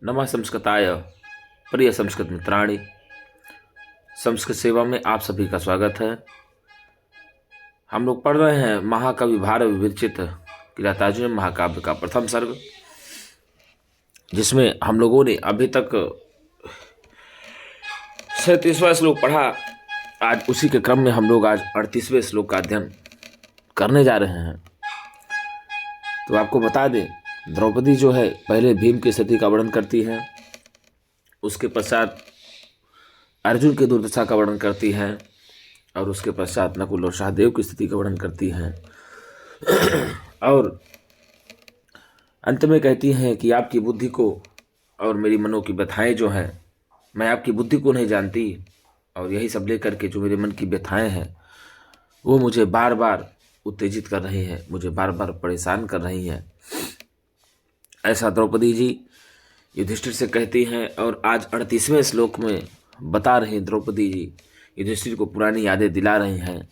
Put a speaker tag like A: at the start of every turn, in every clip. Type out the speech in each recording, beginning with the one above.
A: नमः संस्कृताय प्रिय संस्कृत मित्राणि। संस्कृत सेवा में आप सभी का स्वागत है। हम लोग पढ़ रहे हैं महाकवि भारत विरचित किरातार्जुनीय महाकाव्य का प्रथम सर्ग, जिसमें हम लोगों ने अभी तक 37वां श्लोक पढ़ा। आज उसी के क्रम में हम लोग आज 38वें श्लोक का अध्ययन करने जा रहे हैं। तो आपको बता दें, द्रौपदी जो है पहले भीम की स्थिति का वर्णन करती है, उसके पश्चात अर्जुन की दुर्दशा का वर्णन करती है और उसके पश्चात नकुल और सहदेव की स्थिति का वर्णन करती है और अंत में कहती हैं कि आपकी बुद्धि को और मेरी मनो की व्यथाएं जो हैं, मैं आपकी बुद्धि को नहीं जानती और यही सब लेकर के जो मेरे मन की व्यथाएं हैं वो मुझे बार बार उत्तेजित कर रही हैं, मुझे बार बार परेशान कर रही हैं। ऐसा द्रौपदी जी युधिष्ठिर से कहती हैं। और आज 38वें श्लोक में बता रही द्रौपदी जी युधिष्ठिर को पुरानी यादें दिला रही हैं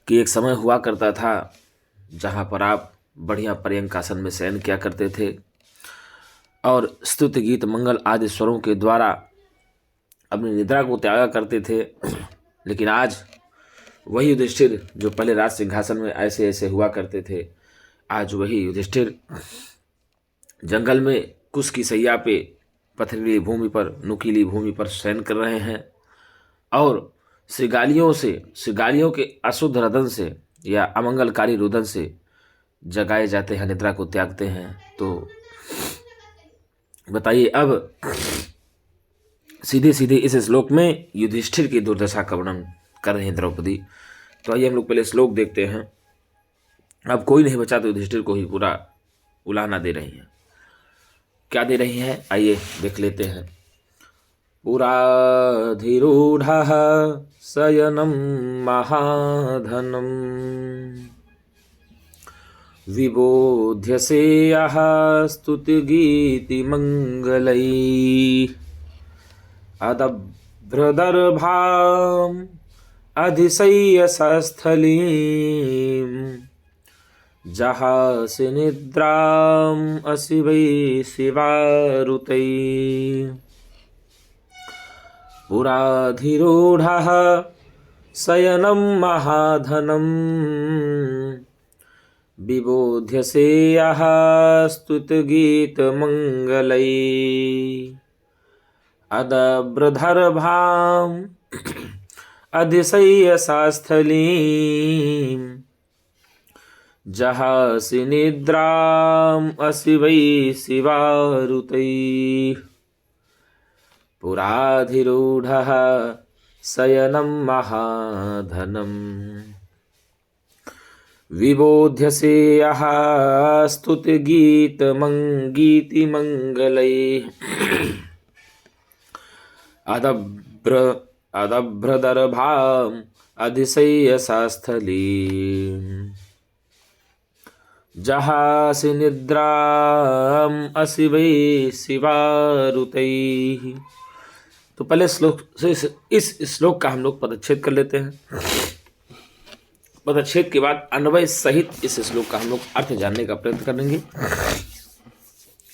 A: कि एक समय हुआ करता था जहाँ पर आप बढ़िया पर्यंकासन में शयन किया करते थे और स्तुति गीत मंगल आदि स्वरों के द्वारा अपनी निद्रा को त्यागा करते थे। लेकिन आज वही युधिष्ठिर जो पहले राज सिंहासन में ऐसे ऐसे हुआ करते थे, आज वही युधिष्ठिर जंगल में कुश की सैया पे पथरीली भूमि पर, नुकीली भूमि पर शयन कर रहे हैं और श्रृगालियों के अशुद्ध रदन से या अमंगलकारी रुदन से जगाए जाते हैं, निद्रा को त्यागते हैं। तो बताइए, अब सीधे सीधे इस श्लोक में युधिष्ठिर की दुर्दशा का वर्णन कर रहे हैं द्रौपदी। तो आइए हम लोग पहले श्लोक देखते हैं। अब कोई नहीं बचा तो युधिष्ठिर को ही पूरा उलाहना दे रही हैं। क्या दे रही हैं, आइए देख लेते हैं। पुराधिरूढ़ः शयनं महाधनं विबोध्यसे यः स्तुतिगीतिमङ्गलैः अदभ्रदर्भाम् अधिशय्यस्थलीम् जहासि निद्राम् असि वै शिवारुतै पुराधिरूढ़ः शयनं महाधनं विबोध्यसे यः स्तुतिगीतमङ्गलैः अदभ्रदर्भाम् अधिशय्यस्थलीम् जहासि निद्राम् असि वै शिवारुतैः पुराधिरूढ़ः शयनं महाधनं विबोध्यसे यः स्तुतिगीतिमङ्गलैः अदभ्रदर्भाम् अधिशय्यस्थलीम् जहासि निद्राम् असि वै शिवारुतैः। तो पहले श्लोक से इस श्लोक का हम लोग पदच्छेद कर लेते हैं। पदच्छेद के बाद अन्वय सहित इस श्लोक का हम लोग अर्थ जानने का प्रयत्न करेंगे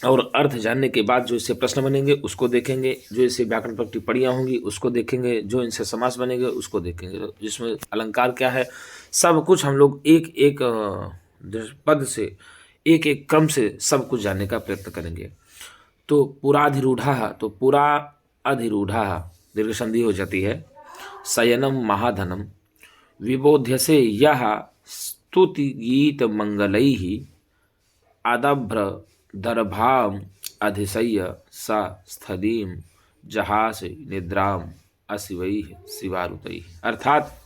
A: और अर्थ जानने के बाद जो इससे प्रश्न बनेंगे उसको देखेंगे, जो इससे व्याकरण पर टिप्पणियाँ होंगी उसको देखेंगे, जो इनसे समास बनेंगे उसको देखेंगे, जिसमें अलंकार क्या है, सब कुछ हम लोग एक एक पद से एक एक क्रम से सब कुछ जानने का प्रयत्न करेंगे। तो पुराधिरूढ़ा, तो पुरा अधिरूढ़ा दीर्घ संधि हो जाती है। शयनम महाधनम विबोध्यसे यः स्तुति गीत मंगलैः आदभ्र दर्भाम अधिशय्य सा स्थलीम जहासे निद्राम असि वै शिवारुतैः। अर्थात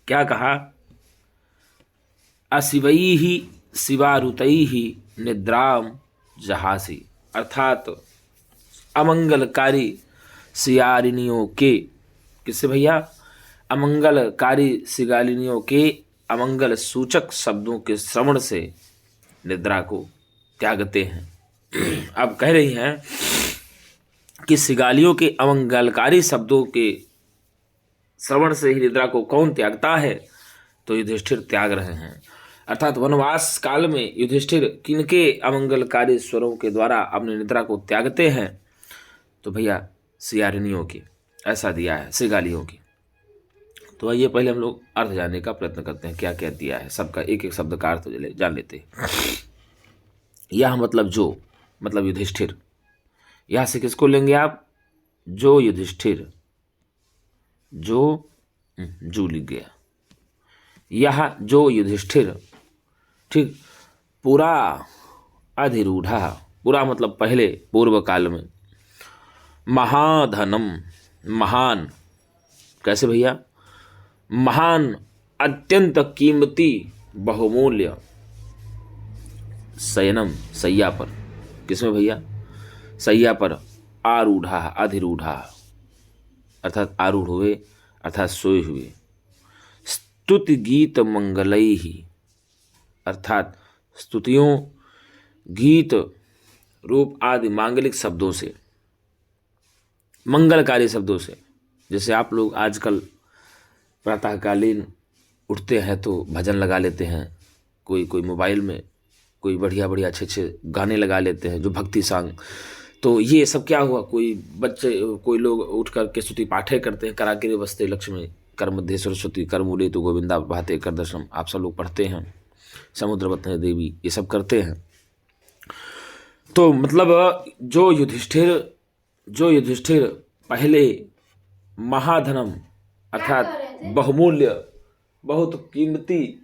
A: क्या कहा, असि वै शिवारुतैः निद्राम जहासी, अर्थात अमंगलकारी सियारिनियों के, किससे भैया, अमंगलकारी सिगालिनियों के अमंगल सूचक शब्दों के श्रवण से निद्रा को त्यागते हैं। अब कह रही हैं कि सिगालियों के अमंगलकारी शब्दों के श्रवण से ही निद्रा को कौन त्यागता है, तो युधिष्ठिर त्याग रहे हैं। अर्थात वनवास काल में युधिष्ठिर किनके अमंगलकारी स्वरों के द्वारा अपनी निद्रा को त्यागते हैं? तो भैया सियारिनियों की, ऐसा दिया है, सिगालियों की। तो आइए पहले हम लोग अर्थ जानने का प्रयत्न करते हैं, क्या क्या दिया है, सबका एक एक शब्द का अर्थ जान लेते हैं। यह मतलब जो, मतलब युधिष्ठिर, यहां से किसको लेंगे आप? जो युधिष्ठिर, जो लिख गया, यह जो युधिष्ठिर, ठीक, पुरा अधिरूढ़ा, पुरा मतलब पहले, पूर्व काल में, महाधनम, महान, कैसे भैया? महान, अत्यंत कीमती, बहुमूल्य, शयनम, सैया पर, किसमें भैया? सैया पर, आरूढ़ा, अधिरूढ़ा, अर्थात आरूढ़ हुए, अर्थात सोए हुए, स्तुति गीत मंगलई ही, अर्थात स्तुतियों, गीत रूप आदि मांगलिक शब्दों से, मंगलकारी शब्दों से। जैसे आप लोग आजकल प्रातःकालीन उठते हैं तो भजन लगा लेते हैं, कोई मोबाइल में कोई बढ़िया बढ़िया अच्छे अच्छे गाने लगा लेते हैं जो भक्ति सॉन्ग। तो ये सब क्या हुआ? कोई बच्चे, कोई लोग उठ कर के स्तुति पाठे करते हैं, करागिरे वस्ते लक्ष्मी कर मध्य सरस्वती कर मूले तो गोविंदा भाते कर दर्शम, आप सब लोग पढ़ते हैं, समुद्रवतन देवी, ये सब करते हैं। तो मतलब जो युधिष्ठिर पहले महाधनम, अर्थात बहुमूल्य, बहुत कीमती,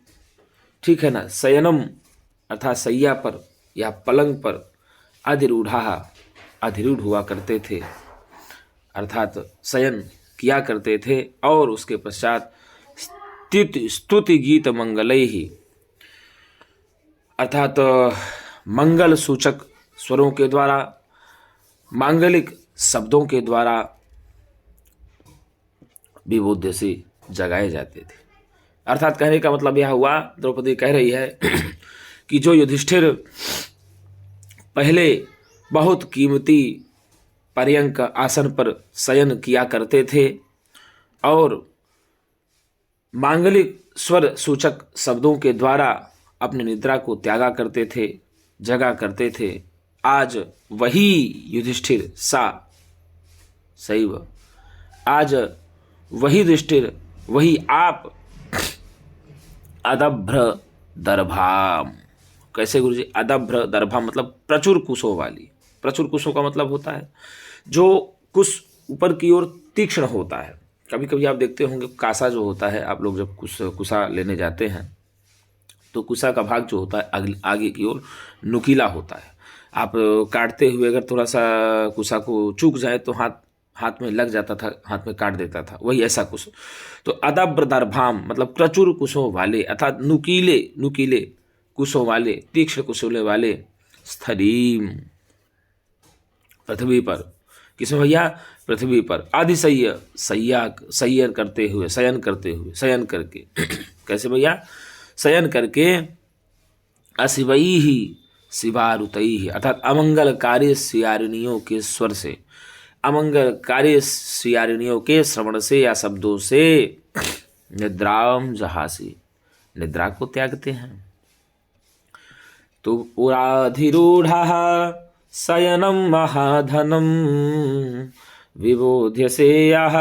A: ठीक है ना, शयनम अर्थात सैया पर या पलंग पर, अधिरूढ़ हुआ करते थे, अर्थात शयन किया करते थे, और उसके पश्चात स्तुति गीत मंगलई ही, अर्थात मंगल सूचक स्वरों के द्वारा, मांगलिक शब्दों के द्वारा विबोध्य से जगाए जाते थे। अर्थात कहने का मतलब यह हुआ, द्रौपदी कह रही है कि जो युधिष्ठिर पहले बहुत कीमती पर्यंक आसन पर शयन किया करते थे और मांगलिक स्वर सूचक शब्दों के द्वारा अपनी निद्रा को त्यागा करते थे, जगा करते थे, आज वही युधिष्ठिर सैव, आज वही युधिष्ठिर, वही आप, अदभ्र दर्भाम, कैसे गुरुजी? अदभ्र दर्भाम मतलब प्रचुर कुशों वाली। प्रचुर कुशों का मतलब होता है जो कुश ऊपर की ओर तीक्ष्ण होता है। कभी कभी आप देखते होंगे कासा जो होता है, आप लोग जब कुशा लेने जाते हैं तो कुशा का भाग जो होता है आगे की ओर नुकीला होता है। आप काटते हुए अगर थोड़ा सा कुशा को चूक जाए तो हाथ में लग जाता था, हाथ में काट देता था, वही ऐसा कुश। तो अदभ्र दर्भाम मतलब प्रचुर कुशों वाले, अर्थात नुकीले कुशों वाले, तीक्ष्ण कुशों वाले, स्थलीम, पृथ्वी पर, किसमें भैया? पृथ्वी पर, शयन करते हुए, शयन करके कैसे भैया? शयन करके, अशिवई ही शिवारुतई ही, अर्थात अमंगलकारी सियारिनियों के स्वर से, अमंगलकारी सियारिनियों के श्रवण से या शब्दों से निद्राम जहासी, निद्रा को त्यागते हैं। तो पुराधिरूढ़ा शयनम महाधनम विबोध्य से यह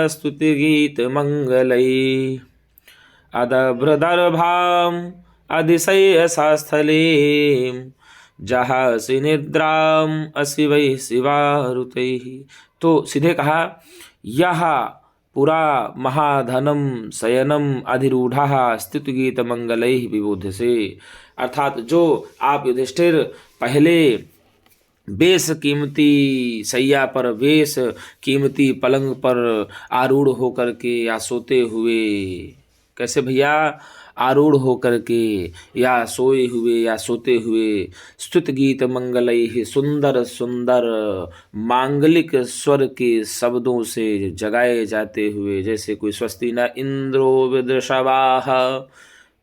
A: स्तुति गीत मंगलई, अदभ्रदर्भाम अधिशय शास्थलीम जहासी निद्राम अशिवै शिवारुतैः। तो सीधे कहा, यह पुरा महाधनम शयनम अधिरूढ़ा स्तुति गीत मंगलैः विबोध्य से, अर्थात जो आप युधिष्ठिर पहले बेस कीमती सैया पर, बेस कीमती पलंग पर आरूढ़ होकर के या सोते हुए, कैसे भैया? आरूढ़ होकर के या सोए हुए या सोते हुए, स्तुति गीत मंगलैः सुंदर सुंदर मांगलिक स्वर के शब्दों से जगाए जाते हुए, जैसे कोई स्वस्ति न इंद्रो विदृषवाः,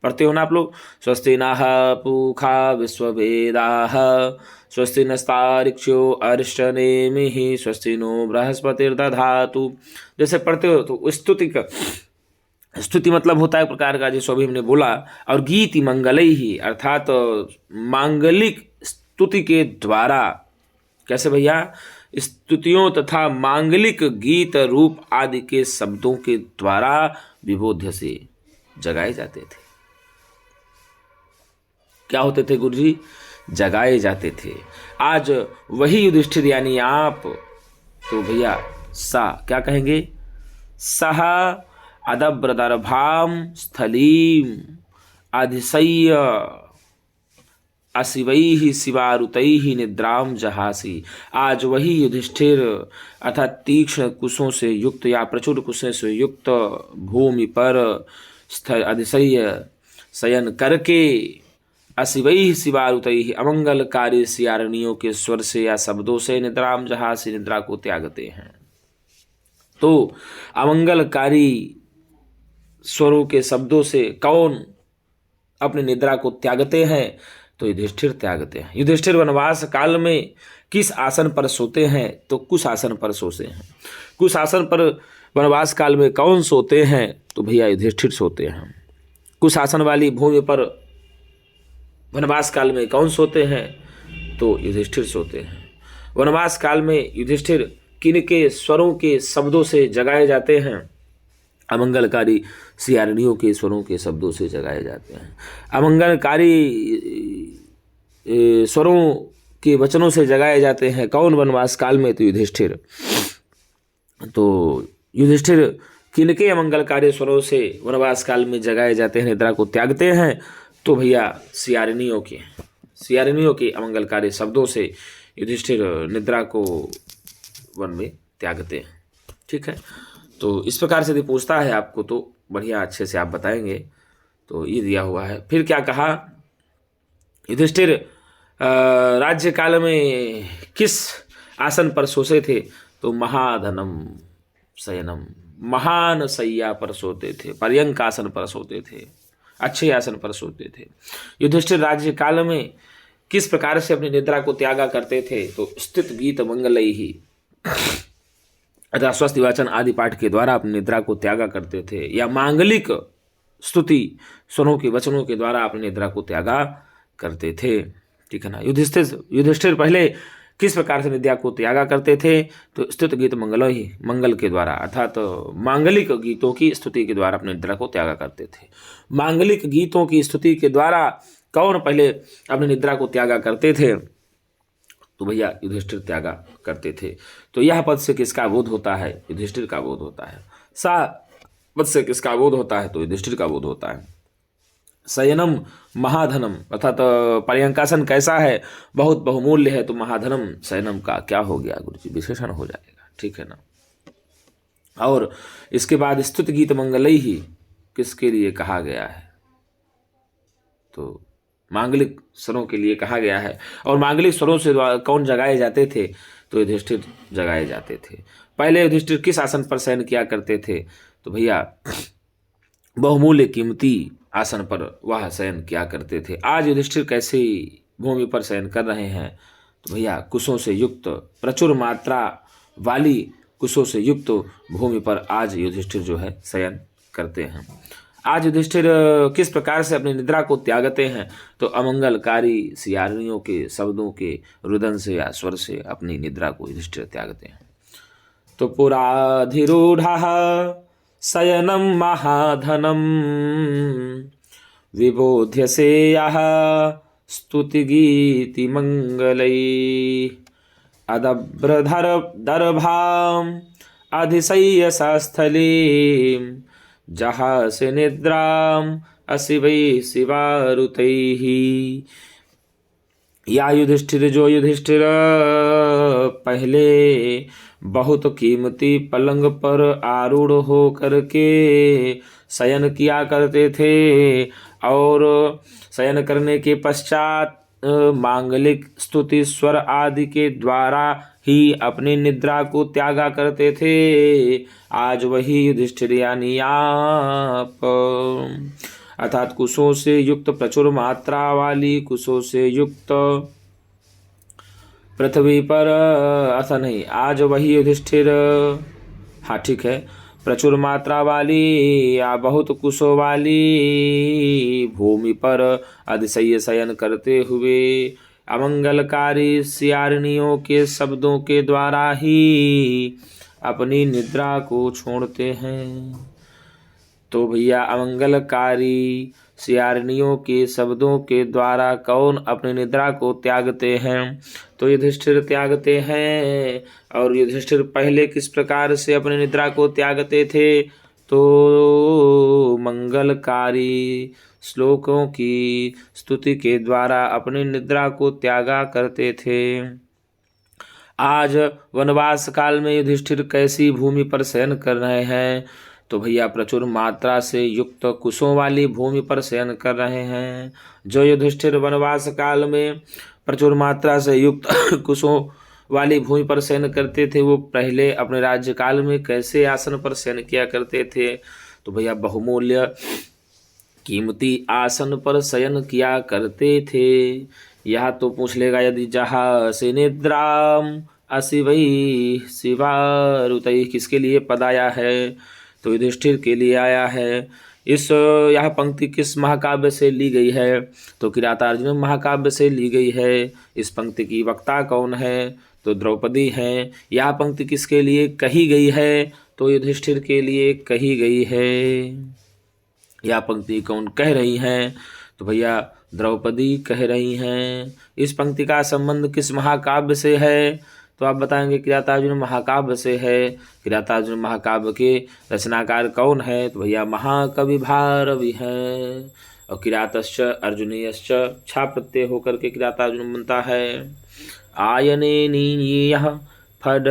A: पढ़ते हो ना आप लोग, स्वस्ति नः पूषा विश्ववेदाः, स्वस्ति नस्तार्क्ष्यो अरिष्टनेमिः, स्वस्ति नो बृहस्पतिर्दधातु, जैसे पढ़ते हो। तो स्तुति का स्तुति मतलब होता है प्रकार का, जैसे अभी हमने बोला। और गीति मंगलई ही, अर्थात मांगलिक स्तुति के द्वारा, कैसे भैया, स्तुतियों तथा मांगलिक गीत रूप आदि के शब्दों के द्वारा विबोध्य से जगाए जाते थे। क्या होते थे गुरुजी? जगाए जाते थे। आज वही युधिष्ठिर यानी आप, तो भैया सा क्या कहेंगे? सह अदब्रदर्भाम स्थलीम अधिशय्य अशिवैहि शिवारुतैहि निद्राम जहासी। आज वही युधिष्ठिर अर्थात तीक्ष्ण कुशों से युक्त या प्रचुर कुशों से युक्त भूमि पर अधिशय्य शयन करके अशिवैहि शिवारुतैहि अमंगलकारी सियारणियों के स्वर से या शब्दों से निद्राम जहासी निद्रा को त्यागते हैं। तो अमंगलकारी स्वरों के शब्दों से कौन अपनी निद्रा को त्यागते हैं? तो युधिष्ठिर त्यागते हैं। युधिष्ठिर वनवास काल में किस आसन पर सोते हैं? तो कुश आसन पर सोते हैं। कुश आसन पर वनवास काल में कौन सोते हैं? तो भैया युधिष्ठिर सोते हैं। कुश आसन वाली भूमि पर वनवास काल में कौन सोते हैं? तो युधिष्ठिर सोते हैं। वनवास काल में युधिष्ठिर किनके स्वरों के शब्दों से जगाए जाते हैं? अमंगलकारी सियारणियों के स्वरों के शब्दों से जगाए जाते हैं। अमंगलकारी स्वरों के वचनों से जगाए जाते हैं कौन वनवास काल में? तो युधिष्ठिर। तो युधिष्ठिर किनके अमंगलकारी स्वरों से वनवास काल में जगाए जाते हैं, निद्रा को त्यागते हैं? तो भैया सियारणियों के अमंगलकारी शब्दों से युधिष्ठिर निद्रा को वन में त्यागते हैं। ठीक है, तो इस प्रकार से यदि पूछता है आपको तो बढ़िया अच्छे से आप बताएंगे। तो ये दिया हुआ है। फिर क्या कहा? युधिष्ठिर राज्य काल में किस आसन पर सोते थे? तो महाधनम शयनम, महान शैया पर सोते थे, पर्यंक आसन पर सोते थे, अच्छे आसन पर सोते थे। युधिष्ठिर राज्य काल में किस प्रकार से अपनी निद्रा को त्यागा करते थे? तो स्थित गीत मंगलई ही अथवा स्वस्ति वाचन आदि पाठ के द्वारा अपनी निद्रा को त्यागा करते थे, या मांगलिक स्तुति स्वरों के वचनों के द्वारा अपनी निद्रा को त्यागा करते थे। ठीक है ना। युधिष्ठिर पहले किस प्रकार से निद्रा को त्यागा करते थे? तो स्तुत गीत मंगल के द्वारा, अर्थात मांगलिक गीतों की स्तुति के द्वारा अपनी निद्रा को त्यागा करते थे। मांगलिक गीतों की स्तुति के द्वारा कौन पहले अपनी निद्रा को त्यागा करते थे? तो भैया युधिष्ठिर त्यागा करते थे। तो यह पद से किसका बोध होता है? युधिष्ठिर का बोध होता है। सा पद से किसका बोध होता है? तो युधिष्ठिर का बोध होता है। शयनम महाधनम, अर्थात पर्यंकासन कैसा है? बहुत बहुमूल्य है। तो महाधनम शयनम का क्या हो गया गुरुजी? विशेषण हो जाएगा। ठीक है ना। और इसके बाद स्तुत गीत मंगलई ही किसके लिए कहा गया है? तो मांगलिक स्वरों के लिए कहा गया है। और मांगलिक स्वरों से कौन जगाए जाते थे? तो युधिष्ठिर जगाए जाते थे। पहले युधिष्ठिर किस आसन पर शयन किया करते थे? तो भैया बहुमूल्य कीमती आसन पर वह शयन किया करते थे। आज युधिष्ठिर कैसे भूमि पर शयन कर रहे हैं? तो भैया कुशों से युक्त, प्रचुर मात्रा वाली कुशों से युक्त भूमि पर आज युधिष्ठिर जो है शयन करते हैं। आज युधिष्ठिर किस प्रकार से अपनी निद्रा को त्यागते हैं? तो अमंगलकारी सियारणियों के शब्दों के रुदन से या स्वर से अपनी निद्रा को युधिष्ठिर त्यागते हैं। तो पुराधिरूढ़ शयनम महाधनम विबोध्य से यह स्तुति गीति मंगलई अदब्रधर दर्भाम अधिशय्य स्थलीम जहाँ से निद्राम अशिवै शिवारुतैहि। या युधिष्ठिर, जो युधिष्ठिर पहले बहुत कीमती पलंग पर आरूढ़ हो करके शयन किया करते थे, और शयन करने के पश्चात मांगलिक स्तुति स्वर आदि के द्वारा ही अपनी निद्रा को त्यागा करते थे, आज वही युधिष्ठिर यानी आप, अर्थात कुशों से युक्त, प्रचुर मात्रा वाली कुशों से युक्त पृथ्वी पर, ऐसा नहीं, आज वही युधिष्ठिर, हाँ ठीक है, प्रचुर मात्रा वाली या बहुत कुशों वाली भूमि पर अतिशय शयन करते हुए अमंगलकारी सियारनियों के शब्दों के द्वारा ही अपनी निद्रा को छोड़ते हैं। तो भैया अमंगलकारी सियारनियों के शब्दों के द्वारा कौन अपनी निद्रा को त्यागते हैं? तो युधिष्ठिर त्यागते हैं। और युधिष्ठिर पहले किस प्रकार से अपनी निद्रा को त्यागते थे? तो मंगलकारी श्लोकों की स्तुति के द्वारा अपनी निद्रा को त्यागा करते थे। आज वनवास काल में युधिष्ठिर कैसी भूमि पर शयन कर रहे हैं? तो भैया प्रचुर मात्रा से युक्त कुशों वाली भूमि पर शयन कर रहे हैं। जो युधिष्ठिर वनवास काल में प्रचुर मात्रा से युक्त कुशों वाली भूमि पर शयन करते थे, वो पहले अपने राज्य काल में कैसे आसन पर शयन किया करते थे? तो भैया बहुमूल्य कीमती आसन पर शयन किया करते थे। यह तो पूछ लेगा, यदि जहाँ से निद्राम अशिवई शिवारुतई, किसके लिए पद आया है? तो युधिष्ठिर के लिए आया है। यह पंक्ति किस महाकाव्य से ली गई है? तो किरातार्जुन महाकाव्य से ली गई है। इस पंक्ति की वक्ता कौन है? तो द्रौपदी हैं। यह पंक्ति किसके लिए कही गई है? तो युधिष्ठिर के लिए कही गई है। यह पंक्ति कौन कह रही हैं? तो भैया द्रौपदी कह रही हैं। इस पंक्ति का संबंध किस महाकाव्य से है? तो आप बताएंगे किरातार्जुन महाकाव्य से है। किरातार्जुन महाकाव्य के रचनाकार कौन है? तो भैया महाकवि भारवी हैं। और किरातश्च अर्जुनीयश्च छा प्रत्यय होकर के किरातार्जुन बनता है। आयने नीयः फड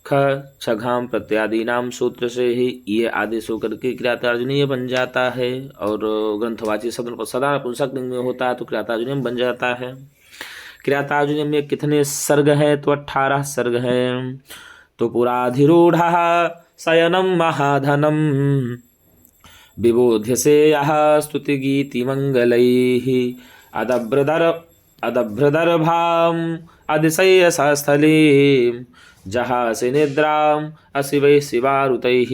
A: ख छघाम प्रत्यादि नाम सूत्र से ही ये आदेश होकर के किरातार्जुनीय बन जाता है। और ग्रंथवाची शब्द पर सदा नपुंसक लिंग में होता है तो किरातार्जुनीय बन जाता है। किरातार्जुनीय में कितने सर्ग हैं? तो 18 सर्ग हैं। तो पुराधिरूढ़ शयनम महाधनम विबोध्य से यह स्तुति गीति मंगलैः अदभ्रदर्भाम अतिशय स्थलीम जहाँ से निद्राम अशिवै शिवारुतैः।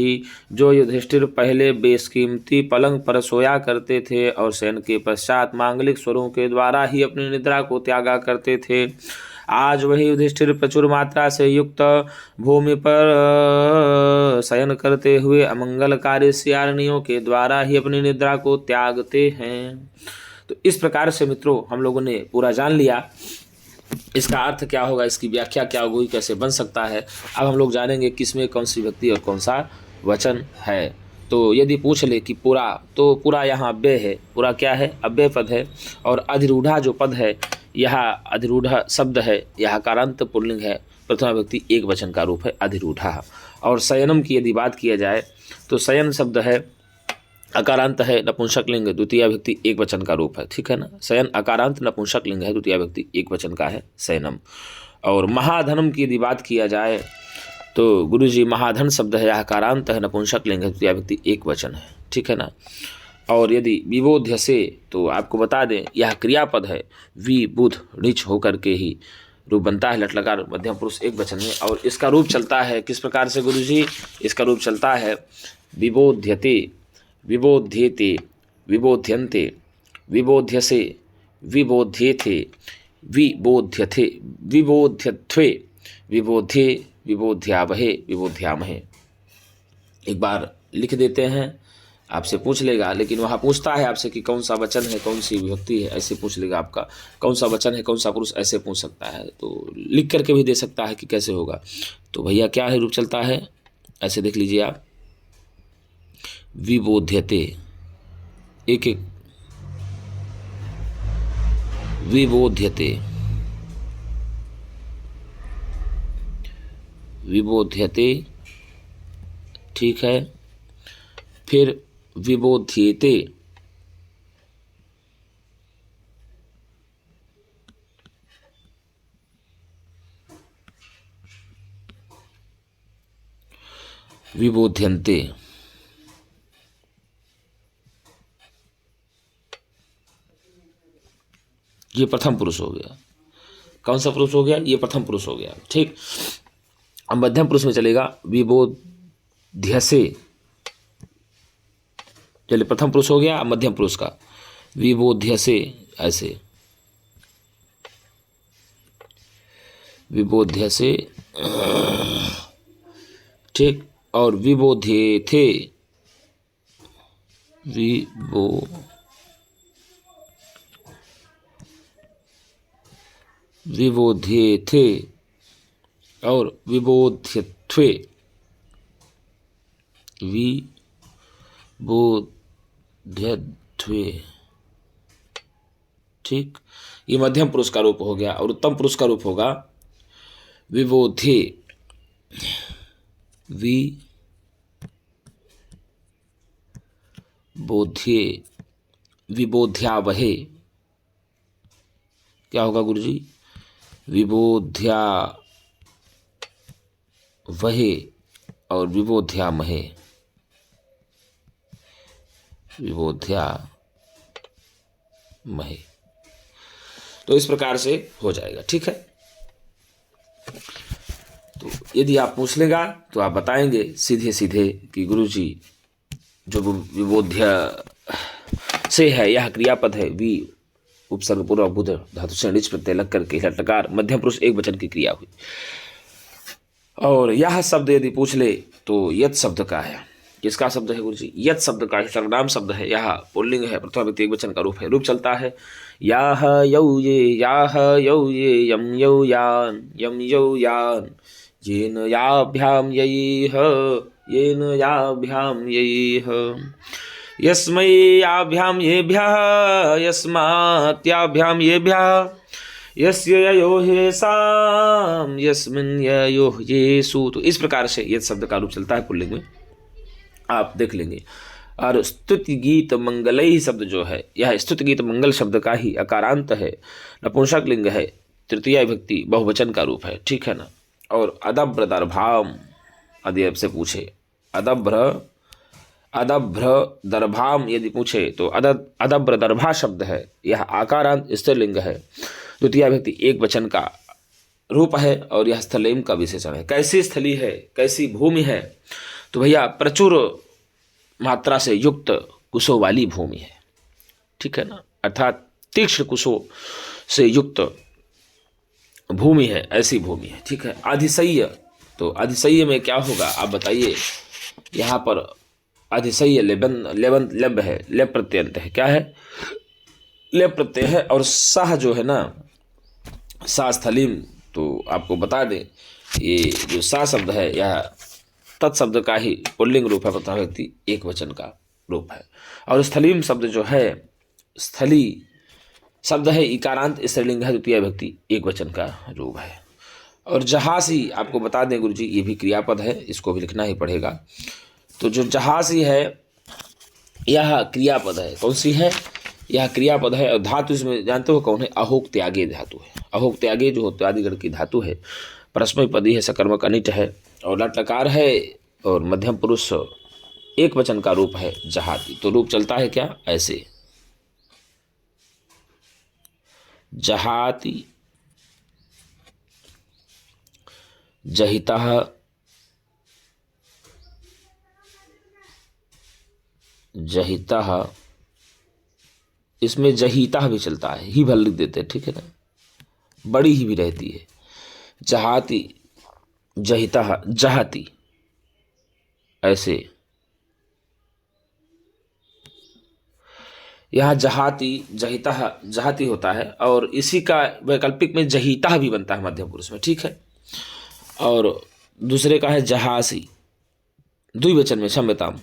A: जो युधिष्ठिर पहले बेशकीमती पलंग पर सोया करते थे और शयन के पश्चात मांगलिक स्वरों के द्वारा ही अपनी निद्रा को त्यागा करते थे, आज वही युधिष्ठिर प्रचुर मात्रा से युक्त भूमि पर शयन करते हुए अमंगलकारी सियारनियों के द्वारा ही अपनी निद्रा को त्यागते हैं। तो इस प्रकार से मित्रों हम लोगों ने पूरा जान लिया इसका अर्थ क्या होगा, इसकी व्याख्या क्या होगी, कैसे बन सकता है। अब हम लोग जानेंगे किसमें कौन सी व्यक्ति और कौन सा वचन है। तो यदि पूछ ले कि पूरा, तो पूरा यहाँ अव्यय है। पूरा क्या है? अव्यय पद है। और अधिरूढ़ा जो पद है, यह अधिरूढ़ा शब्द है, यह कारांत पुल्लिंग है, प्रथमा व्यक्ति एक वचन का रूप है अधिरूढ़ा। और शयनम की यदि बात किया जाए तो शयन शब्द है, अकारांत है, नपुंसक लिंग, द्वितीय व्यक्ति एक वचन का रूप है। ठीक है ना। शयन अकारांत नपुंसक लिंग है, द्वितीय व्यक्ति एक वचन का है शयनम। और महाधनम की यदि बात किया जाए तो गुरुजी महाधन शब्द है, यह अकारांत है, नपुंसक लिंग है, द्वितीय व्यक्ति एक वचन है। ठीक है ना। और यदि विबोध्य से, तो आपको बता दें यह क्रियापद है, विबुध ऋच होकर के ही रूप बनता है, लट्लकार मध्यम पुरुष एक वचन में। और इसका रूप चलता है किस प्रकार से गुरुजी? इसका रूप चलता है विबोध्यते, विबोध्येते, विबोध्यन्ते, विबोध्यसे, विबोध्येथे, विबोध्यथे, विबोध्यत्वे, विबोध्ये, विबोध्यावहे, विबोध्यामहे। एक बार लिख देते हैं, आपसे पूछ लेगा, लेकिन वहाँ पूछता है आपसे कि कौन सा वचन है, कौन सी विभक्ति है, ऐसे पूछ लेगा आपका। कौन सा वचन है, कौन सा पुरुष, ऐसे पूछ सकता है। तो लिख करके भी दे सकता है कि कैसे होगा। तो भैया क्या है, रूप चलता है ऐसे, देख लीजिए आप। विबोध्यते, एक एक, विबोध्यते, विबोध्यते, ठीक है। फिर विबोध्येते, विबोध्यन्ते, ये प्रथम पुरुष हो गया। कौन सा पुरुष हो गया? ये प्रथम पुरुष हो गया। ठीक। अब मध्यम पुरुष में चलेगा, ध्य से, चलिए प्रथम पुरुष हो गया, अब मध्यम पुरुष का, विबोध्य से, ऐसे विबोध्य से, ठीक, और विबोध्ये थे, विबोध्ये थे और विबोध्यत्वे, विबोध्यत्वे, ठीक। ये मध्यम पुरुष का रूप हो गया। और उत्तम पुरुष का रूप होगा विबोध्ये, विबोध्ये, विबोध्यावहे, क्या होगा गुरुजी? विबोध्यावहे और विबोध्यामहे, विबोध्यामहे। तो इस प्रकार से हो जाएगा, ठीक है। तो यदि आप पूछ लेगा तो आप बताएंगे सीधे सीधे कि गुरुजी जो विबोध्य से है, यह क्रियापद है, वी उपसर्ग पूर्वक बुध धातु से णिच प्रत्यय लग करके लटकार मध्यम पुरुष एक वचन की क्रिया हुई। और यह शब्द यदि पूछ ले तो यत शब्द का है। किसका शब्द है गुरुजी? यत शब्द का सर्वनाम शब्द है। यह पुल्लिंग है, प्रथमा व्यक्ति एक वचन का रूप है। रूप चलता है याह यौ ये, याह यौ ये, यम यौ यान, यम यौ यान, येन याभ्याम यैह, येन याभ्याम यैह, यस्मै याभ्याम येभ्यः, यस्मात्याभ्याम येभ्यः, यस्य ययोः येषां, यस्मिन् ययोः येषु। तो इस प्रकार से यह शब्द का रूप चलता है पुल्लिंग में, आप देख लेंगे। और स्तुति गीत मंगलई शब्द जो है, यह स्तुति गीत मंगल शब्द का ही अकारांत है, नपुंसक लिंग है, तृतीया विभक्ति बहुवचन का रूप है, ठीक है ना। और अदभ्र दर्भाम, यदि आपसे पूछे अदभ्र दर्भाम यदि पूछे तो अदभ्र दर्भा शब्द है, यह आकारांत स्त्रीलिंग है, द्वितीया विभक्ति एक वचन का रूप है और यह स्थलेम का विशेषण है। कैसी स्थली है, कैसी भूमि है? तो भैया प्रचुर मात्रा से युक्त कुशों वाली भूमि है, ठीक है ना, अर्थात तीक्ष्ण कुशों से युक्त भूमि है, ऐसी भूमि है, ठीक है। अधिशय्य, तो अधिशय्य में क्या होगा आप बताइए। यहाँ पर अधिशय्य लेबंत लब है, लेब प्रत्यंत है, क्या है? लेब प्रत्यय है। और सह जो है ना, सा स्थलीम, तो आपको बता दें ये जो सा शब्द है यह तत्शब्द का ही पुल्लिंग रूप है, प्रथमा व्यक्ति एक वचन का रूप है। और स्थलीम शब्द जो है, स्थली शब्द है, इकारांत स्त्रीलिंग है, द्वितीय विभक्ति एक वचन का रूप है। और जहासी आपको बता दें गुरुजी, ये भी क्रियापद है, इसको भी लिखना ही पड़ेगा। तो जो जहासी है यह क्रियापद है। कौन सी है? यह क्रियापद है। और धातु इसमें जानते हो कौन है? अहोक त्यागे धातु है। अहोक त्यागे जो होत्यादिगण की धातु है, परस्मय पदी है, सकर्मक अनिट है और लट लकार है और मध्यम पुरुष एक वचन का रूप है जहाती। तो रूप चलता है क्या? ऐसे जहाति, जहितः, जहितः, इसमें जहिता भी चलता है, ही भल लिख देते हैं, ठीक है ना, बड़ी ही भी रहती है। जहाति, जहिता, जहाति, ऐसे। यहाँ जहाति, जहिता, जहाति होता है और इसी का वैकल्पिक में जहिता भी बनता है मध्यम पुरुष में, ठीक है। और दूसरे का है जहासी, द्विवचन में, क्षम्यताम,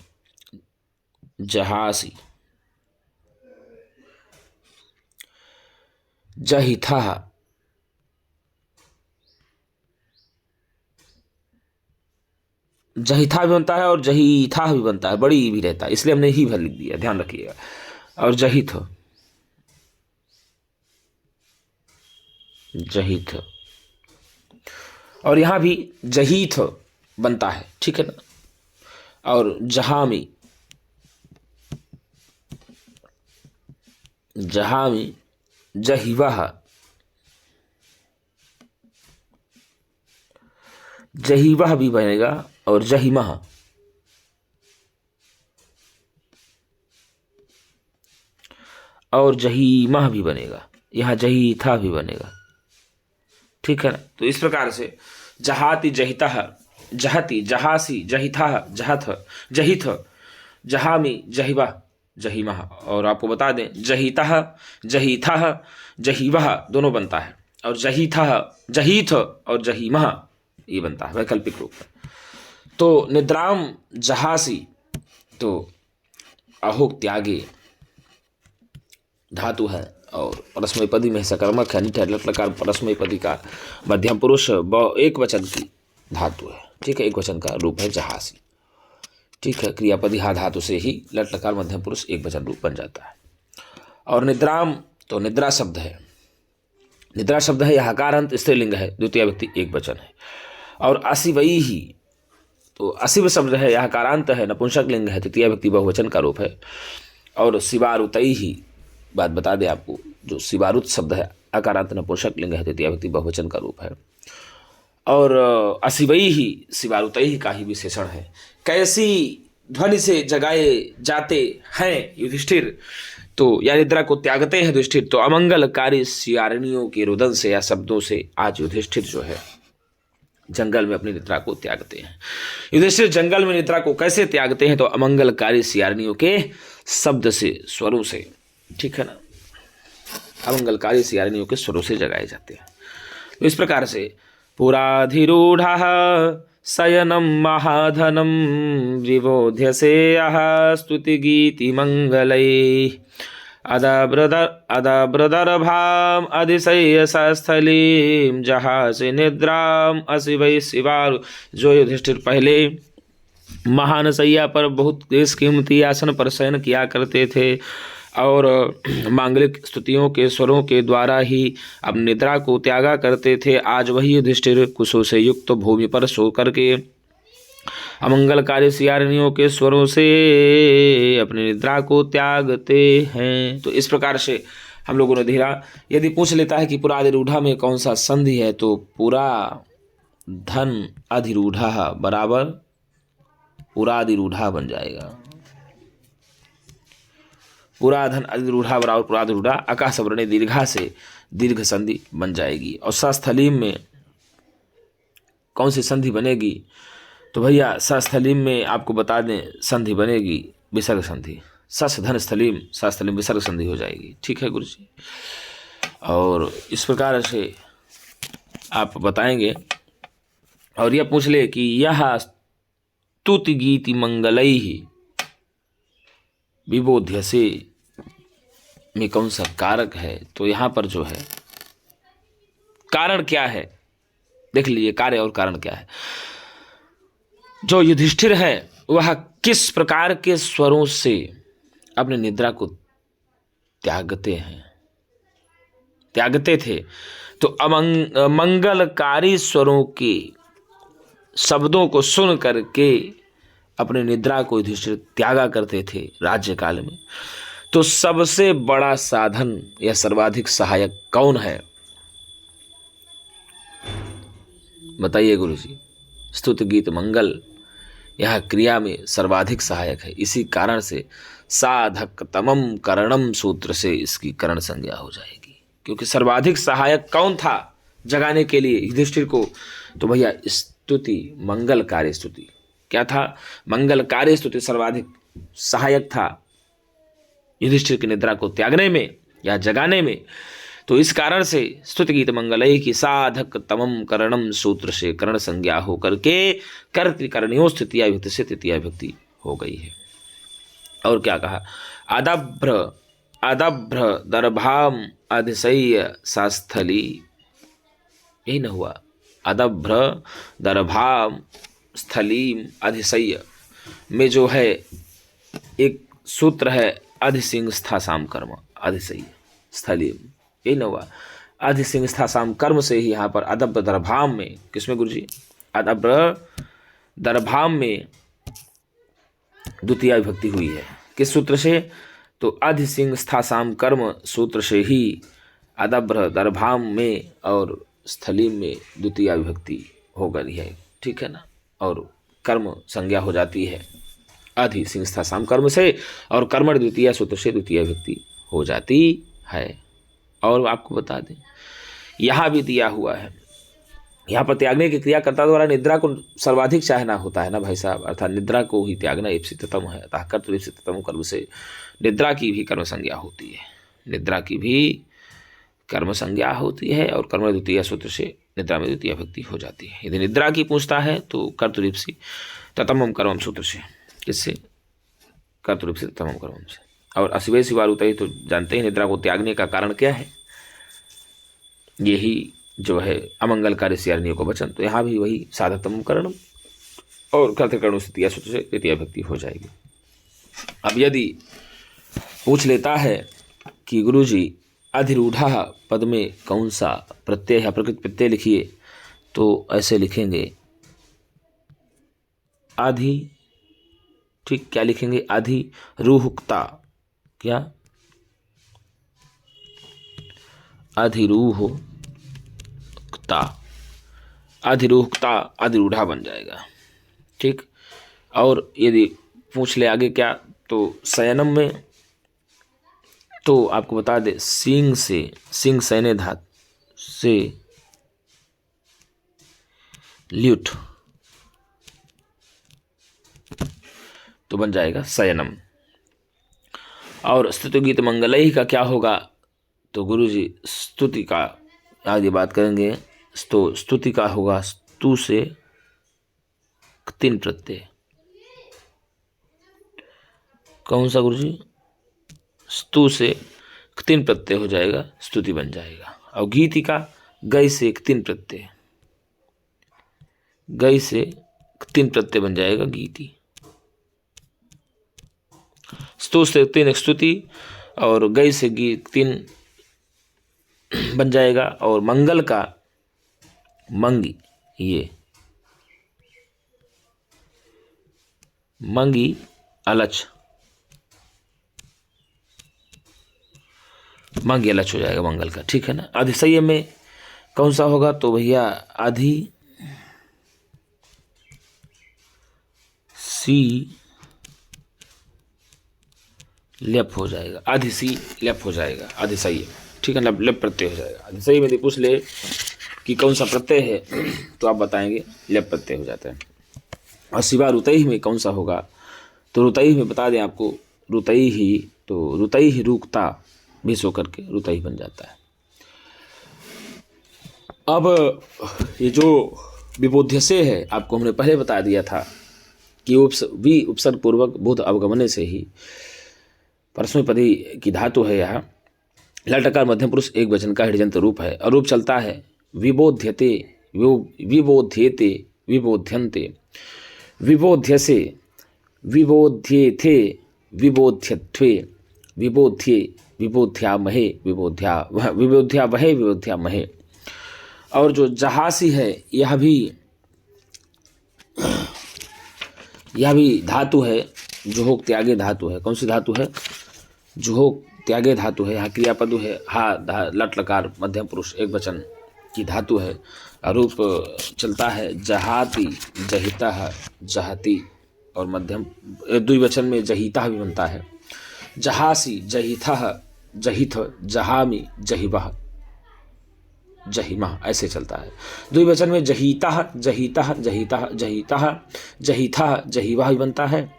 A: जहासी, जहिथा, जहिथा भी बनता है और जहीथा भी बनता है, बड़ी भी रहता है, इसलिए हमने ही भर लिख दिया, ध्यान रखिएगा। और जहिथ, जहिथ, और यहां भी जहीथ बनता है, ठीक है ना। और जहामी, जहामी, जहिवह, जहिवह भी बनेगा और जहिमह, और जहीमह भी बनेगा, यहाँ जहीथा भी बनेगा, ठीक है ना। तो इस प्रकार से जहाति जहितः, जहति जहासी जहिथा जहथ जहिथ, जहामी जहिवा जहीमह। और आपको बता दें जहितः जहिथः जहीवह दोनों बनता है, और जहिथः जहीथ और जहीमह ये बनता है वैकल्पिक रूप में। तो निद्राम जहासी, तो अहो त्यागे धातु है और परस्मैपदी में सकर्मक है, निठहर लकार परस्मैपदी का मध्यम पुरुष एक वचन की धातु है, ठीक है, एक वचन का रूप है जहासी, ठीक है। क्रियापदी हा धातु से ही लट लकार मध्यम पुरुष एक वचन रूप बन जाता है। और निद्राम, तो निद्रा शब्द है, निद्रा शब्द है, यह हकारांत स्त्रीलिंग है, द्वितीय व्यक्ति एक वचन है। और असिवई ही, तो असिव शब्द है, यह हकारांत है, नपुंसक लिंग है, तृतीय व्यक्ति बहुवचन का रूप है। और शिवारुतई ही, बात बता दें आपको, जो शिवारुत शब्द है अकारांत नपुंसक लिंग है, तृतीय व्यक्ति बहुवचन का रूप है। और असिवई ही शिवारुतई ही का ही विशेषण है। कैसी ध्वनि से जगाए जाते हैं युधिष्ठिर, तो या निद्रा को त्यागते हैं युधिष्ठिर, तो अमंगलकारी सियारिणियों के रुदन से या शब्दों से आज युधिष्ठिर जो है जंगल में अपनी निद्रा को त्यागते हैं। युधिष्ठिर जंगल में निद्रा को कैसे त्यागते हैं, तो अमंगलकारी सियारिणियों के शब्द से, स्वरों से, ठीक है ना, अमंगलकारी सियारिणियों के स्वरों से जगाए जाते हैं। तो इस प्रकार से पुराधिरूढ़ः शयनं महाधनं विबोध्य से स्तुति गीति मंगलैः अदाब्रदर्भाम अधिशय्य स्थलीं जहासे निद्राम असि वै शिवारु। जो युधिष्ठिर पहले महान शैया पर बहुत कीमती आसन पर शयन किया करते थे और मांगलिक स्तुतियों के स्वरों के द्वारा ही अब निद्रा को त्यागा करते थे, आज वही युधिष्ठिर कुशों से युक्त भूमि पर सो करके अमंगलकारी सियारिणियों के स्वरों से अपनी निद्रा को त्यागते हैं। तो इस प्रकार से हम लोगों ने देखा। यदि पूछ लेता है कि पुराधिरूढ़ा में कौन सा संधि है, तो पुरा धन अधिरूढ़ा बराबर पुराधिरूढ़ा बन जाएगा। पुराधन अधिरूढ़ा बराबर पुराधिरूढ़ा, आकाश वर्णे दीर्घा से दीर्घ संधि बन जाएगी। और सस्थलीम में कौन सी संधि बनेगी, तो भैया सस्थलीम में आपको बता दें संधि बनेगी विसर्ग संधि, सस धन स्थलीम, सस्थलीम विसर्ग संधि हो जाएगी, ठीक है गुरु जी। और इस प्रकार से आप बताएंगे। और यह पूछ ले कि यह स्तुति गीति मंगलैहि विबोध्य से में कौन सा कारक है, तो यहाँ पर जो है कारण क्या है, देख लीजिए कार्य और कारण क्या है। जो युधिष्ठिर है वह किस प्रकार के स्वरों से अपनी निद्रा को त्यागते थे, तो मंगलकारी स्वरों के शब्दों को सुन करके अपनी निद्रा को युधिष्ठिर त्यागा करते थे राज्य काल में। तो सबसे बड़ा साधन या सर्वाधिक सहायक कौन है, बताइए गुरु जी। स्तुति गीत मंगल यह क्रिया में सर्वाधिक सहायक है, इसी कारण से साधक तमम करणम सूत्र से इसकी करण संज्ञा हो जाएगी। क्योंकि सर्वाधिक सहायक कौन था जगाने के लिए युधिष्ठिर को, तो भैया स्तुति मंगलकारी स्तुति। क्या था, मंगलकारी स्तुति सर्वाधिक सहायक था युधिष्ठिर की निद्रा को त्यागने में या जगाने में। तो इस कारण से स्तुति गीत मंगलई की साधक तमम करणम सूत्र से करण संज्ञा हो करके कर्तृकरणियों तृतीया विभक्ति से तृतीया विभक्ति हो गई है। और क्या कहा, अदभ्र दर्भाम अधिशय्य सास्थली, यही न हुआ, अदभ्र दर्भाम स्थलीम अधिशय्य में जो है एक सूत्र है अधिसिंहस्था साम कर्म, अधिशय्य स्थलीम, यही न हुआ, अधिसिंहस्था साम कर्म से ही यहाँ पर अदभ्र दर्भाम में, किसमें गुरु जी, अदभ्र दर्भाम में द्वितीय विभक्ति हुई है। किस सूत्र से, तो अधिसिंहस्था साम कर्म सूत्र से ही अदभ्र दर्भाम में और स्थलीम में द्वितीय विभक्ति हो गई है, ठीक है ना। और कर्म संज्ञा हो जाती है अधि सिंहस्था साम कर्म से, और कर्मण द्वितीय सूत्र से द्वितीय विभक्ति हो जाती है। और आपको बता दें यहाँ भी दिया हुआ है, यहाँ पर त्यागने की क्रियाकर्ता द्वारा निद्रा को सर्वाधिक चाहना होता है ना भाई साहब, अर्थात निद्रा को ही त्यागना ईप्सिततम है। अतः कर्तृ ईप्सिततम कर्म से निद्रा की भी कर्म संज्ञा होती है, निद्रा की भी कर्म संज्ञा होती है और कर्म द्वितीय सूत्र से निद्रा में द्वितीय भक्ति हो जाती है। यदि निद्रा की पूछता है तो कर्तृ ईप्सिततम कर्म सूत्र से, किससे? कर्तृ ईप्सिततम कर्म से। और अशिवे शिवारुतई तो जानते हैं निद्रा को त्यागने का कारण क्या है, यही जो है अमंगलकारी सियारनियों को वचन। तो यहाँ भी वही साधकतम करणम और कर्तृकर्ण से तृतीय सूत्र से तृतीय भक्ति हो जाएगी। अब यदि पूछ लेता है कि गुरुजी अधिरूढ़ा पद में कौन सा प्रत्यय है, प्रकृत प्रत्यय लिखिए, तो ऐसे लिखेंगे आधि, ठीक, क्या लिखेंगे? अधिरूहता, क्या? अधिरूहता, अधिरूहता अधिरूढ़ा बन जाएगा, ठीक। और यदि पूछ ले आगे क्या, तो शयनम में तो आपको बता दे सिंह से, सिंह सैन्य धातु से ल्यूट तो बन जाएगा शयनम। और स्तुति गीत मंगलई का क्या होगा, तो गुरुजी स्तुति का आगे बात करेंगे, तो स्तुति का होगा स्तु से 3 प्रत्यय। कौन सा गुरुजी? स्तु से 3 प्रत्यय हो जाएगा, स्तुति बन जाएगा। और गीति का गई से 3 प्रत्यय, गई से 3 प्रत्यय बन जाएगा गीति। स्तु से 3 स्तुति और गई से 3 बन जाएगा। और मंगल का मंगी, ये मंगी अलच, मंगी अलच हो जाएगा मंगल का, ठीक है ना। अधिसंयम में कौन सा होगा, तो भैया आधि सी लेप हो जाएगा, आधि सी लेप हो जाएगा अधिसंयम, ठीक है ना, लेप प्रत्यय हो जाएगा। अधिसंयम यदि पूछ ले कि कौन सा प्रत्यय है तो आप बताएंगे लेप प्रत्यय हो जाता है। और शिवा रुतई में कौन सा होगा, तो रुतई में बता दें आपको रुतई ही, तो रुतई ही रुकता भी सो करके रुतई बन जाता है। अब ये जो विबोध्य से है आपको हमने पहले बता दिया था कि उपसर्ग पूर्वक बोध अवगमने से ही परस्मैपदी की धातु है। यहाँ लटकार मध्यम पुरुष एक वचन का हृजंत रूप है और रूप चलता है विबोध्यते, विबोध्येते, विबोध्यन्ते, विबोध्यसे, विबोध्येथे, विबोध्यत्वे, विबोध्ये, विबोध्यामहे, विबोध्यावहे, विबोध्यामहे। और जो जहासी है यह भी धातु है, जुहोक त्यागे धातु है। कौन सी धातु है? जुहोक त्यागे धातु है। यहाँ क्रियापदु है, हा लट लकार मध्यम पुरुष एक वचन की धातु है। रूप चलता है जहाती, जहिता, जहाती, और मध्यम द्विवचन में जहिता भी बनता है। जहासी, जहिता, जहित, जहामी, जहिबह, जहिमा, ऐसे चलता है। द्विवचन में जहिता, जहिता, जहिता, जहिता, जहिता, जहिबा भी बनता है।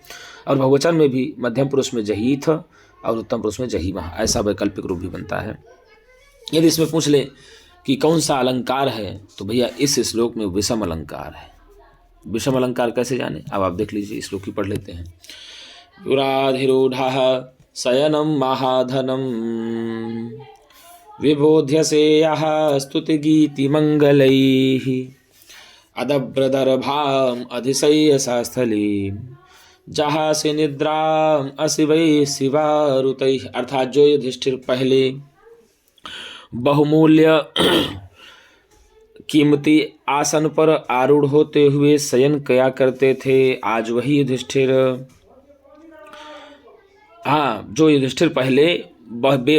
A: और बहुवचन में भी मध्यम पुरुष में जहीथ और उत्तम पुरुष में जहीमा, ऐसा वैकल्पिक रूप भी बनता है। यदि इसमें पूछ ले कि कौन सा अलंकार है, तो भैया इस श्लोक में विषम अलंकार है। विषम अलंकार कैसे जाने, अब आप देख लीजिए, श्लोक ही पढ़ लेते हैं। पुराधिरूढ़ शयनम महाधनम विबोध्यसे यः स्तुतिगीति मंगलैः अदभ्रदर्भाम अधिशय्यसास्थलीं जहासे निद्राम अशिवै शिवारुतैः। अर्थात जो युधिष्ठिर पहले बहुमूल्य कीमती आसन पर आरूढ़ होते हुए शयन किया करते थे, आज वही युधिष्ठिर, जो युधिष्ठिर पहले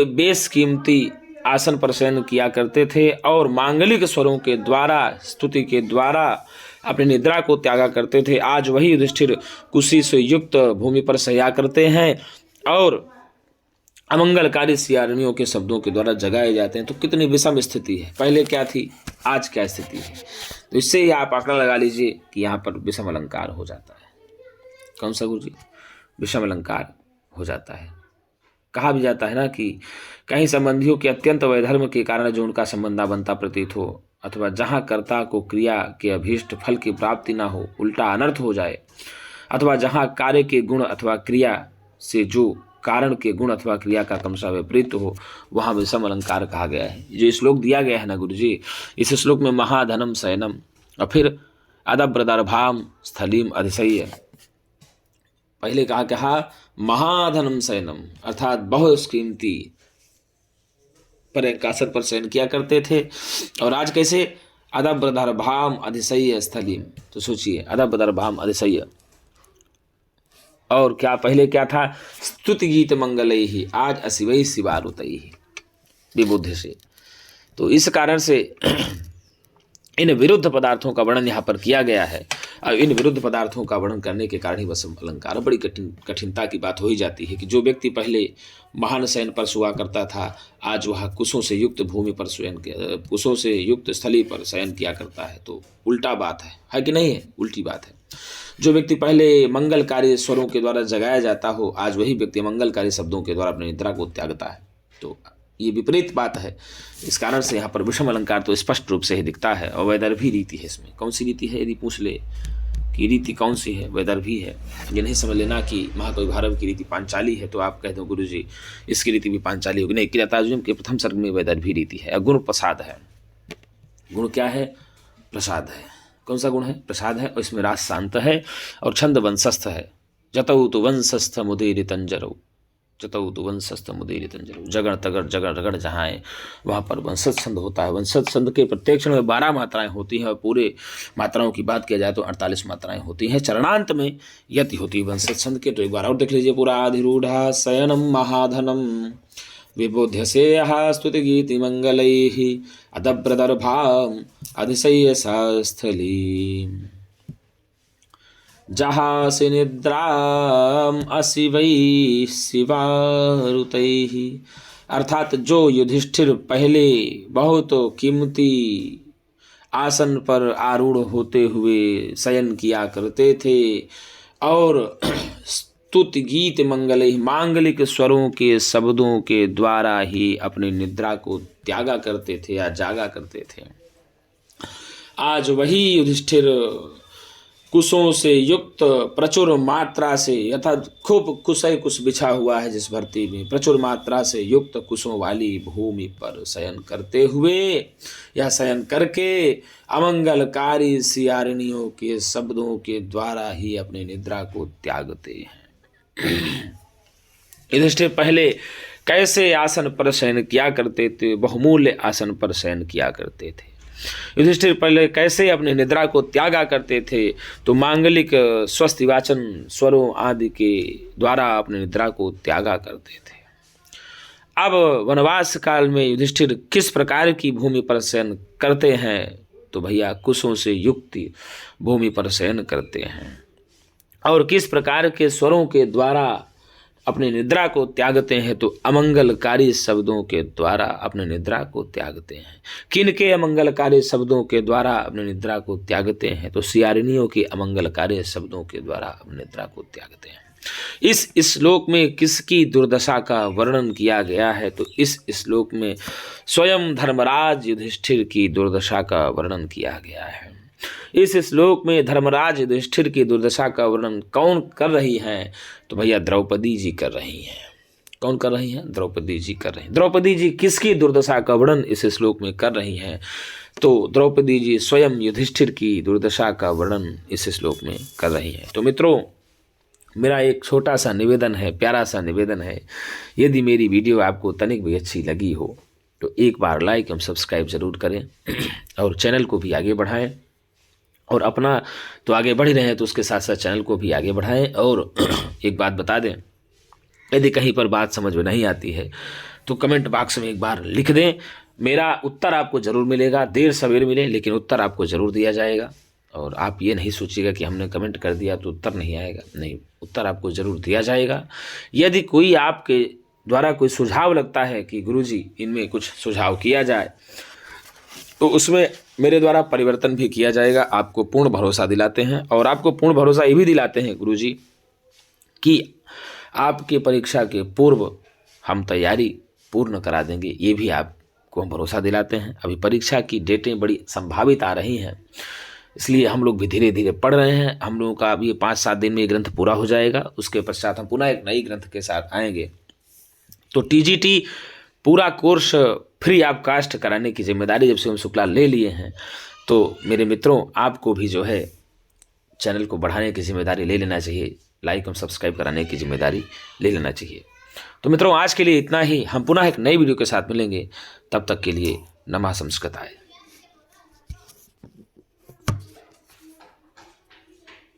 A: बेस कीमती आसन पर शयन किया करते थे और मांगलिक स्वरों के द्वारा, स्तुति के द्वारा अपनी निद्रा को त्यागा करते थे, आज वही युधिष्ठिर कुशी से युक्त भूमि पर शय्या करते हैं और अमंगलकारी सियारनियों के शब्दों के द्वारा जगाए जाते हैं तो कितनी विषम स्थिति है, पहले क्या थी आज क्या स्थिति है। तो इससे ही आप आंकड़ा लगा लीजिए कि यहाँ पर विषम अलंकार हो जाता है। कौन सा गुरु जी? विषम अलंकार हो जाता है। कहा भी जाता है ना कि कहीं संबंधियों के अत्यंत वैधर्म के कारण जो उनका संबंधा बनता प्रतीत हो, अथवा जहाँ कर्ता को क्रिया के अभीष्ट फल की प्राप्ति ना हो, उल्टा अनर्थ हो जाए, अथवा जहाँ कार्य के गुण अथवा क्रिया से जो कारण के गुण अथवा क्रिया का क्रमशः विपरीत हो, वहाँ विषम अलंकार कहा गया है। जो श्लोक दिया गया है ना गुरु जी, इस श्लोक में महाधनम शयनम और फिर अदब्रदर्भाम स्थलीम अधिशय्य, पहले कहा महाधनम शयनम अर्थात बहुत कीमती पर आसन पर शयन किया करते थे। और आज कैसे? अदब्रदर्भाम अधिशय्य स्थलीम। तो सोचिए अदब्रदर्भाम अधिशय्य, और क्या पहले क्या था? स्तुति गीत मंगलई ही आज अशिवई शिवारुतई ही विबुद्ध से। तो इस कारण से इन विरुद्ध पदार्थों का वर्णन यहाँ पर किया गया है। और इन विरुद्ध पदार्थों का वर्णन करने के कारण ही विषम अलंकार बड़ी कठिनता की बात हो ही जाती है कि जो व्यक्ति पहले महान शयन पर सोया करता था, आज वह कुशों से युक्त भूमि पर कुशों से युक्त स्थली पर शयन किया करता है। तो उल्टा बात है कि नहीं है? उल्टी बात है। जो व्यक्ति पहले मंगलकारी स्वरों के द्वारा जगाया जाता हो, आज वही व्यक्ति मंगलकारी शब्दों के द्वारा अपनी निद्रा को त्यागता है। तो ये विपरीत बात है। इस कारण से यहाँ पर विषम अलंकार तो स्पष्ट रूप से ही दिखता है। और वैदर्भी रीति है इसमें। कौन सी रीति है? यदि पूछ ले कि रीति कौन सी है, वैदर्भी है। ये नहीं समझ लेना कि महाकवि भारव की रीति पांचाली है तो आप कह दो गुरु जी इसकी रीति भी पांचाली होगी। नहीं, किरातार्जुनीय के प्रथम सर्ग में वैदर्भी रीति है। गुण प्रसाद है। गुण क्या है? प्रसाद है। कौन सा गुण है? प्रसाद है। और इसमें रास शांत है और छंद वंशस्थ है। जतौ तु वंशस्थ मुदीरितंजरौ, जतौ तु वंशस्थ मुदीरितंजरौ, जगड़ तगड़ जगड़ रगड़ जहाँ है वहाँ पर वंशस्थ छंद होता है। वंशस्थ छंद के प्रत्येक क्षण में 12 मात्राएं होती हैं और पूरे मात्राओं की बात किया जाए तो 48 मात्राएं होती हैं। चरणांत में यति होती है वंशस्थ छंद के। तो एक बार और देख लीजिए पूरा। आधिरूढ़ा शयनम महाधनम विबोध्य से स्तुति गीति मंगलैः अदब्रदर्भाम अधिशय्य स्थली जहाँ से निद्राम अशिवै शिवारुतैः। अर्थात जो युधिष्ठिर पहले बहुत कीमती आसन पर आरूढ़ होते हुए शयन किया करते थे और स्तुति गीत मंगल मांगलिक स्वरों के शब्दों के द्वारा ही अपनी निद्रा को त्यागा करते थे या जागा करते थे, आज वही युधिष्ठिर कुशों से युक्त प्रचुर मात्रा से, अर्थात खूब कुशय कुश बिछा हुआ है जिस भर्ती में, प्रचुर मात्रा से युक्त कुशों वाली भूमि पर शयन करते हुए या शयन करके अमंगलकारी सियारिणियों के शब्दों के द्वारा ही अपनी निद्रा को त्यागते हैं। युधिष्ठिर पहले कैसे आसन पर शयन किया करते थे? बहुमूल्य आसन पर शयन किया करते थे। युधिष्ठिर पहले कैसे अपनी निद्रा को त्यागा करते थे? तो मांगलिक स्वस्ति वाचन स्वरों आदि के द्वारा अपनी निद्रा को त्यागा करते थे। अब वनवास काल में युधिष्ठिर किस प्रकार की भूमि पर शयन करते हैं? तो भैया कुशों से युक्त भूमि पर शयन करते हैं। और किस प्रकार के स्वरों के द्वारा अपनी निद्रा को त्यागते हैं? तो अमंगलकारी शब्दों के द्वारा अपनी निद्रा को त्यागते हैं। किनके अमंगलकारी शब्दों के द्वारा अपनी निद्रा को त्यागते हैं? तो सियारिनियों के अमंगलकारी शब्दों के द्वारा अपनी निद्रा को त्यागते हैं। इस श्लोक में किसकी दुर्दशा का वर्णन किया गया है? तो इस श्लोक में स्वयं धर्मराज युधिष्ठिर की दुर्दशा का वर्णन किया गया है। इस श्लोक में धर्मराज युधिष्ठिर की दुर्दशा का वर्णन कौन कर रही हैं? तो भैया द्रौपदी जी कर रही हैं। कौन कर रही हैं? द्रौपदी जी कर रही हैं। द्रौपदी जी किसकी दुर्दशा का वर्णन इस श्लोक में कर रही हैं? तो द्रौपदी जी स्वयं युधिष्ठिर की दुर्दशा का वर्णन इस श्लोक में कर रही हैं। तो मित्रों, मेरा एक छोटा सा निवेदन है, प्यारा सा निवेदन है, यदि मेरी वीडियो आपको तनिक भी अच्छी लगी हो तो एक बार लाइक एवं सब्सक्राइब जरूर करें और चैनल को भी आगे बढ़ाएं। और अपना तो आगे बढ़ ही रहे हैं तो उसके साथ साथ चैनल को भी आगे बढ़ाएं। और एक बात बता दें, यदि कहीं पर बात समझ में नहीं आती है तो कमेंट बॉक्स में एक बार लिख दें। मेरा उत्तर आपको ज़रूर मिलेगा, देर सवेर मिले लेकिन उत्तर आपको ज़रूर दिया जाएगा। और आप ये नहीं सोचिएगा कि हमने कमेंट कर दिया तो उत्तर नहीं आएगा, नहीं, उत्तर आपको ज़रूर दिया जाएगा। यदि कोई आपके द्वारा कोई सुझाव लगता है कि गुरुजी इनमें कुछ सुझाव किया जाए, तो उसमें मेरे द्वारा परिवर्तन भी किया जाएगा। आपको पूर्ण भरोसा दिलाते हैं, और आपको पूर्ण भरोसा ये भी दिलाते हैं गुरुजी कि आपके परीक्षा के पूर्व हम तैयारी पूर्ण करा देंगे, ये भी आपको हम भरोसा दिलाते हैं। अभी परीक्षा की डेटें बड़ी संभावित आ रही हैं, इसलिए हम लोग भी धीरे धीरे पढ़ रहे हैं। हम लोगों का अभी 5-7 दिन में ये ग्रंथ पूरा हो जाएगा, उसके पश्चात हम पुनः एक नई ग्रंथ के साथ आएंगे। तो टीजीटी पूरा कोर्स फ्री ऑफ कास्ट कराने की जिम्मेदारी जब से हम शुक्ला ले लिए हैं, तो मेरे मित्रों आपको भी जो है चैनल को बढ़ाने की जिम्मेदारी ले लेना चाहिए, लाइक और सब्सक्राइब कराने की जिम्मेदारी ले लेना चाहिए। तो मित्रों आज के लिए इतना ही, हम पुनः एक नई वीडियो के साथ मिलेंगे, तब तक के लिए नमः संस्कृताय।